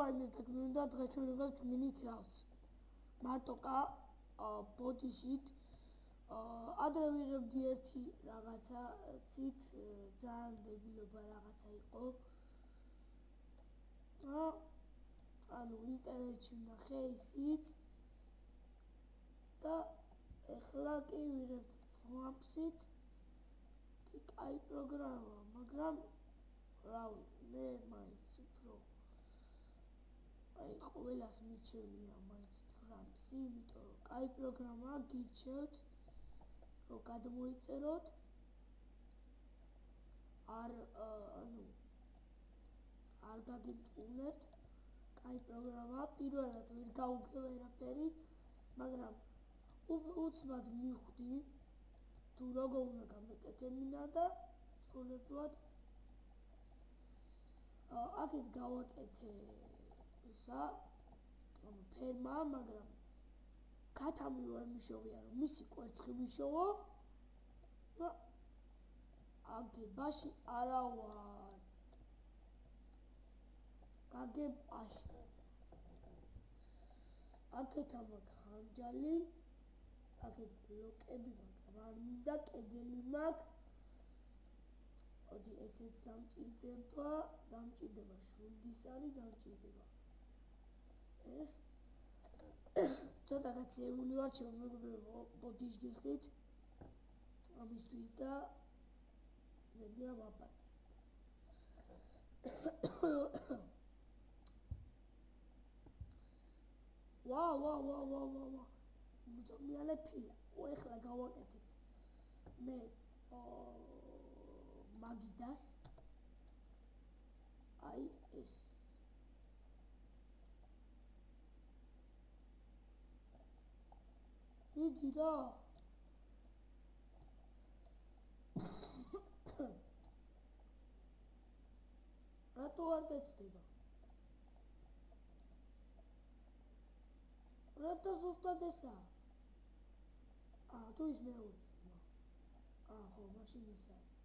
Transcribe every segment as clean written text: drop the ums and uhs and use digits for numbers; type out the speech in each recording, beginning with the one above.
აინეს და გმინდა დღეს ჩვენ ვიღებთ მინიკრავს. მარტო ბოდიშით ადრე ვიღებდი ერთი რაღაცაცით ძალიან დებილობა რაღაცა იყო. ანუ ინტერნეტში ვნახე ისიც და ეხლა კი ვიღებთ Flampsით. კი კაი პროგრამაა, მაგრამ რავი, მე მაინც უფრო ყველას მიჩვენია მაინც Flampsი, იმიტომ რომ კაი პროგრამაა, გირჩევთ რომ გადმოიწეროთ. არ გაგიმტყუნებთ. კაი პროგრამაა, პირველად ვერ გაუგე ვერაფერი, მაგრამ უცბად მივხვდი თუ როგორ უნდა გამეკეთებინა და სრულიად აქეთ გავაკეთე ფერმა, მაგრამ ქათამი ვერ მიშოვია რომ მისი კვერცხი მიშოვო და აგებაში არა ვარ. გაგებაში აქეთ ამაქვს ხანჯალი, აქეთ ბლოკები, მაგრამ არ მინდა კედელი მაქვს. ოდი ესეც დამჭირდება, შვიდის არის დამჭირდება. ეს ცოტა გაცილებული ვარ, შემოგებრო ბოდიშ გიხდით ამისთვის და მეგია ვაპატიეთ. ვა მუძომიალე ფილა. ეხლა გავაკეთებ მე მაგიდას. აი ეს მიდი რა რატო არ გეცდება? რატო ზუსტად ესაა? თუ ის მეორე ხო, მაშინ ის არის.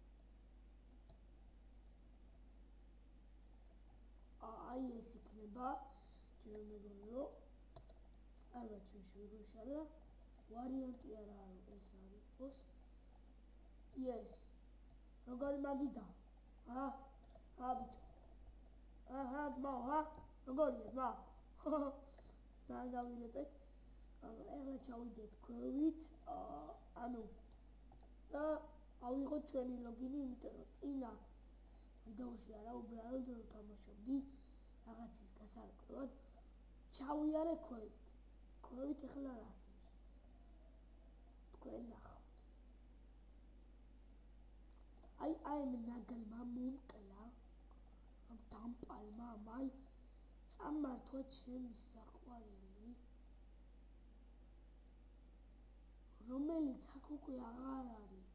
აი ეს იქნება ჩვენ მეგონი რომ ალბათ ჩვენ შევშალა ვარიანტი არა რომ ეს არ იყოს. ეს როგორი მაგიდა? ბიჭო. ძმაო, როგორია ძმა? ძალიან გავირეპეთ. ეხლა ჩავიდეთ ქვევით, და ავიღოთ ჩვენი ლოგინი, იმიტომ რომ წინა ვიდეოში არა უბრალოდ რომ თამაშობდი რაღაცის გასარკვევად, ჩავიარე ქვევით. ქვევით ეხლა რას ნიშნავს? თქვენ ნახავთ. აი ამ ნაგალმა მომკლა, ამ დამპალმა, აი წამართვა ჩემი საყვარელი, რომელიც აქ უკვე აღარ არის.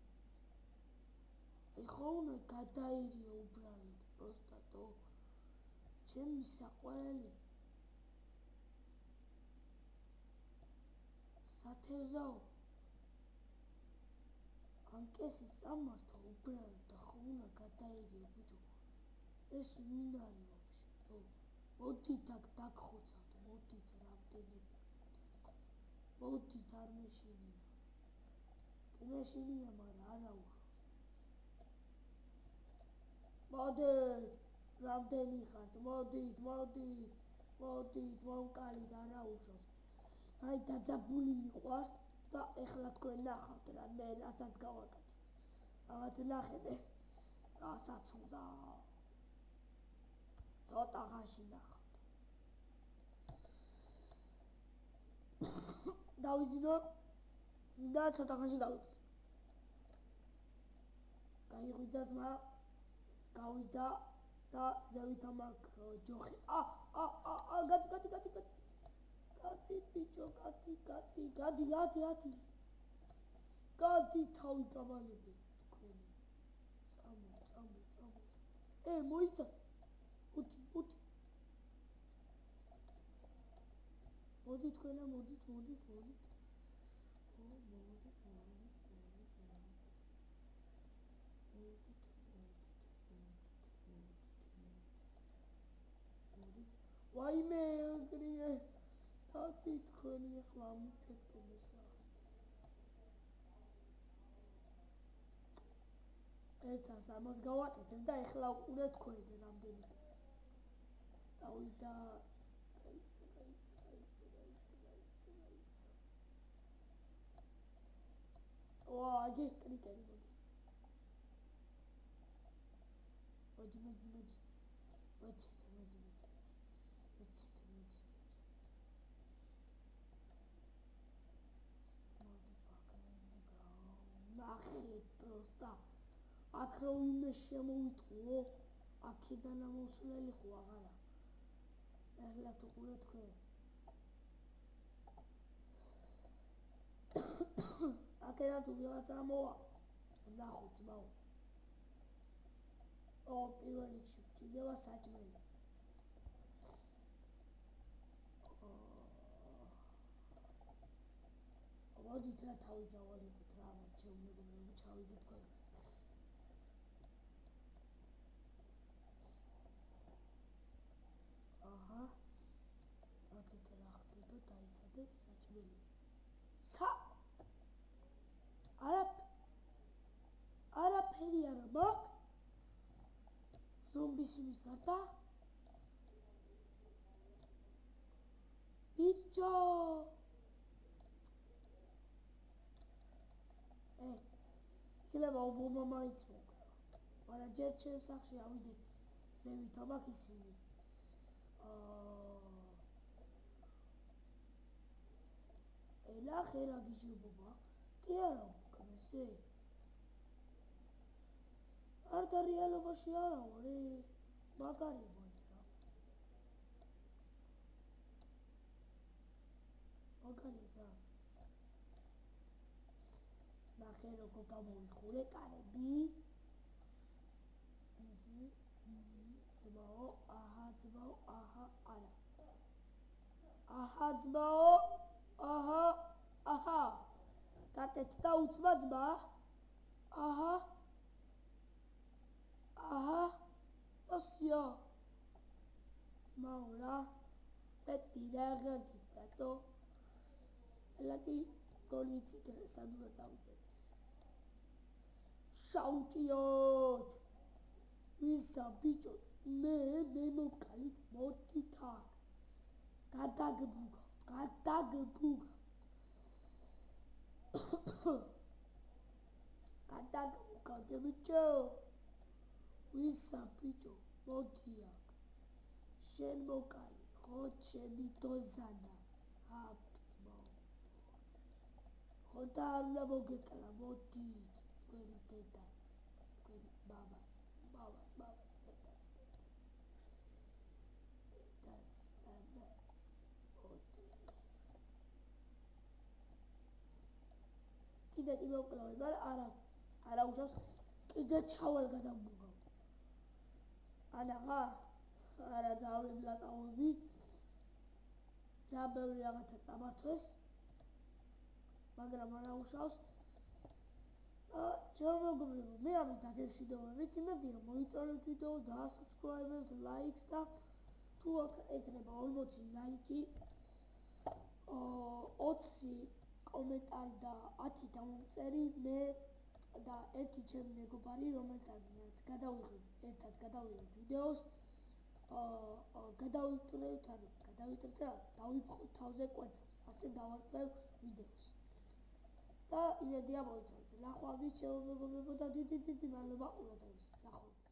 აი ხო უნდა გადაირიო უბრალოდ პროსტატო ჩემი საყვარელი სათევზაო ანკესი წამართვა უბრალოდ და ხო უნდა გადაირიო ბიჭო. ეს ვინ არის ვაფშე? მოდით აქ დაგხოცავთ, მოდით რამდენები. მოდით არ მეშინია. მეშინია, მაგრამ არა უშავს. მოდით, რამდენი ხართ? მოდით, მომკალით, არა უშავს. აი დაძაბული მიყვარს და ეხლა თქვენ ნახავთ რა, მე რასაც გავაკეთე. აღარ ნახეთ, რასაც უნდა. ცოტა ხანში ნახავთ. დავიძინო და ცოტა ხანში გავიქცე. გაიღვიძა ძმა, გავიდა და ზევით ამაკ ჯოხი. გადი ბიჭო, გადი, გადი თავი გამალები თქვენი. წამო. მოიცა. უti. მოდით თქვენა, მოდით. ვაიმე აგრია თათი თქვენი ახლა მიფეთქე მესახს ერთას ამას გავაკეთებ და ეხლა უკვე თქვენი რამდენი წავიდა ვა აგი კრიტერი მოდის მოდი ნახეთ პროსტა აქ რო ვინმე შემოვიტყო აქედან ამოსვლელი ხო აღარა ეხლა თუ ყურე თქვენ აქედან თუ ვიღაცა მოვა ნახო ძმაო ო პირველ რიგში ჭირდება საჭმელი მოდით რა თავი დავალებოთ რა ჩემ მეგობრებო ჩავიდეთ თქვენ აჰა აქეთ რა ხდება დაიცადეთ საჭმელი არაფერი არა მაქვს ზომბის იმის გარდა ბიჭო შეიძლება უბომა მაინც მოკლა მაგრამ ჯერ ჩემ სახში ავიდე ზევით ამაქვს ისინი ელა ხერა გიჟებობა კი არა უკნესე არ და რეალობაში არა ვარ მაგარი მოიც რა მაგარი ზა ნახე როგორ გამოვიხურე კარები ძმაო აჰა ძმაო აჰა არა აჰა ძმაო აჰა დაკეთ და უცბა ძმა აჰა ოსიო ძმაო რა პეტი რაღა გიტატო ელაკი გოლიცით სადღა წავიდეთ შაუტიოთ ვისა ბიჭო მე მოკალით მოდით აქ გადაგბუგა ბიჭო ვისა ბიჭო მოდი აქ შენ მოკალი ხო ჩემი დოზანა აბძმო ხო და არ უნდა მოგეკლა მოდით თქვენი დედაც თქვენი მამაც დედაც მოდი კიდე კი მოკლა მაგრამ არა უშავს კიდე ჩავალ გადამბუგა ანაღა არა ძავლები ლატაობები ძაბევრი რაღაცა წამართვეს მაგრამ არა უშავს ჩემო მეგობრებო მე ამის დაგემშვიდობებით იმედი რომ მოიწონეთ ვიდეო და subscribe-ებთ ლაიქს და თუ ეკნება 40 ლაიქი 20 კომენტარი და 10 დამომწერი მე და ერთი ჩემი მეგობარი რომელთანაც ერთად გადავიღებთ ვიდეოს გადავიტირეთ რა დავიფხოთ თავზე კვერცხებს ასე დავარკვევ ვიდეოს და იმედია მოიწონეთ ნახვამდის ჩემო მეგობრებო და დიდი მადლობა ყურადღებისთვის ნახვამდის